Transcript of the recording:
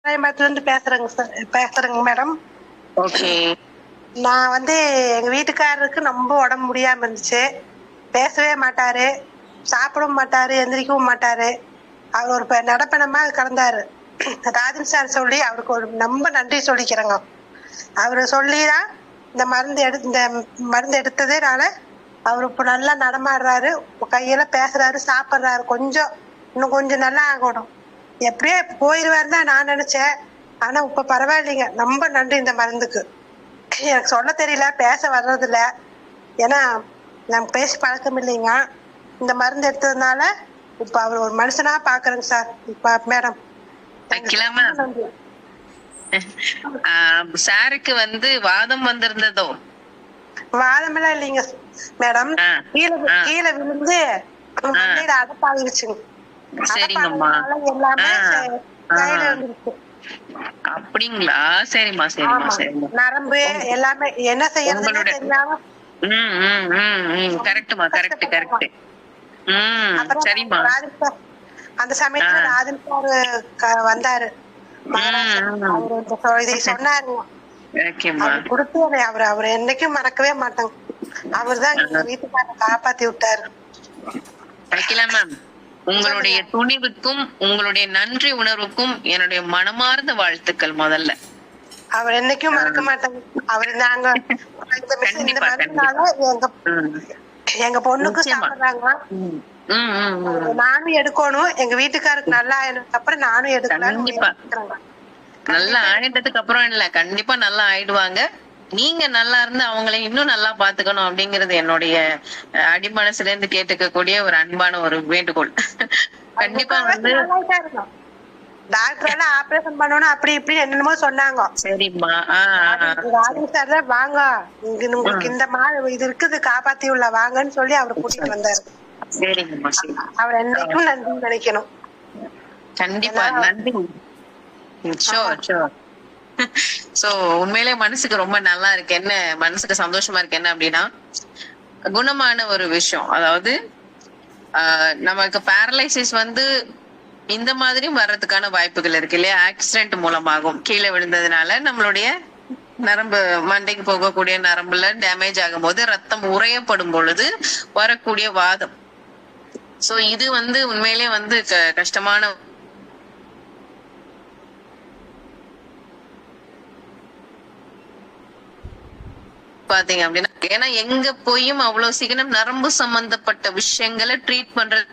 கோயம்புத்தூர்ல இருந்து பேசுறேங்க மேடம். ஓகே. நான் எங்க வீட்டுக்காரருக்கு ரொம்ப உடம்பு முடியாம இருந்துச்சு. பேசவே மாட்டாரு, சாப்பிடவும் மாட்டாரு, எந்திரிக்கவும் மாட்டாரு. அவர் ஒரு நடப்பணமா கிடந்தாரு. ராஜன் சார் சொல்லி அவருக்கு ஒரு ரொம்ப நன்றி சொல்லிக்கிறேங்க. அவரு சொல்லிதான் இந்த மருந்து எடுத்ததுனால அவரு இப்ப நல்லா நடமாடுறாரு, கையில பேசுறாரு, சாப்பிடுறாரு. இன்னும் கொஞ்சம் நல்லா ஆகணும். எப்படியே போயிருவாருன்னு தான் நான் நினைச்சேன். ஆனா இப்ப பரவாயில்லைங்க. ரொம்ப நன்றி இந்த மருந்துக்கு. எனக்கு சொல்ல தெரியல, பேச வர்றது இல்ல. ஏன்னா நம்ம பேசி பழக்கம் இல்லைங்க. இந்த மருந்து எடுத்ததுனால இப்ப அவர் ஒரு மனுஷனா பாக்குறேங்க சார். இப்ப மேடம் சாருக்கு வாதம் வந்திருந்ததோ? வாதம் எல்லாம் இல்லைங்க மேடம். கீழே விழுந்து அடப்பாகிருச்சுங்க. எல்லாமே கையில இருந்துச்சு. அப்படிங்களா? சரிம்மா சரிம்மா சரிம்மா. நரம்பு எல்லாமே என்ன செய்யறதுன்னு தெரியாம. கரெக்ட்மா, கரெக்ட் கரெக்ட். சரிம்மா. அந்த சமயத்துல ராஜன் சார் வந்தாரு, இதை சொன்னாரு. கொடுத்து அவர் என்னைக்கும் மறக்கவே மாட்டாங்க. அவர்தான் எங்க வீட்டுக்காரரை காப்பாத்தி விட்டாரு. மேம், உங்களுடைய துணிவுக்கும் உங்களுடைய நன்றி உணர்வுக்கும் என்னுடைய மனமார்ந்த வாழ்த்துக்கள். முதல்ல அவர் என்னைக்கும் மறக்க மாட்டாங்க. அவர் நாங்க எங்க பொண்ணுக்கு சாப்பிடுறாங்க, நானும் எடுக்கணும். எங்க வீட்டுக்காருக்கு நல்லா ஆயினதுக்கு அப்புறம் நானும் எடுக்கலாம். நல்லா ஆயிட்டதுக்கு அப்புறம் இல்ல, கண்டிப்பா நல்லா ஆயிடுவாங்க. நீங்க நல்லா இருந்து அவங்களை இன்னும் நல்லா பாத்துக்கணும் அப்படிங்கறது என்னுடைய அடிமனசுல இருந்து கேட்டுக்கக்கூடிய ஒரு அன்பான ஒரு வேண்டுகோள். கண்டிப்பா டாக்டர் எல்லாம் ஆபரேஷன் பண்ணணும் அப்படி இப்படி என்னமோ சொன்னாங்க. சரிம்மா. ராஜன் சார் தான் வாங்க, உங்களுக்கு இந்த மாதிரி இது இருக்குது, காப்பாத்தி உள்ள வாங்கன்னு சொல்லி அவர் கூட்டிட்டு வந்தாரு. சரிங்கம்மா. அவர் என்னைக்கும் நன்றி நினைக்கணும். கண்டிப்பா நன்றி. சோ உண்மையிலே மனசுக்கு ரொம்ப நல்லா இருக்கு. என்ன மனசுக்கு சந்தோஷமா இருக்கு என்ன அப்படின்னா, குணமான ஒரு விஷயம். அதாவது நமக்கு பேரலைசிஸ் இந்த மாதிரியும் வர்றதுக்கான வாய்ப்புகள் இருக்கு இல்லையா? ஆக்சிடென்ட் மூலமாகும், கீழே விழுந்ததுனால நம்மளுடைய நரம்பு, மண்டைக்கு போகக்கூடிய நரம்புல டேமேஜ் ஆகும் போது ரத்தம் உறையப்படும் பொழுது வரக்கூடிய வாதம். சோ இது உண்மையிலே கஷ்டமான பாத்தீங்க அப்படின்னா. ஏன்னா எங்க போயும் அவ்வளவு சீக்கிரம் நரம்பு சம்பந்தப்பட்ட விஷயங்களை ட்ரீட் பண்றது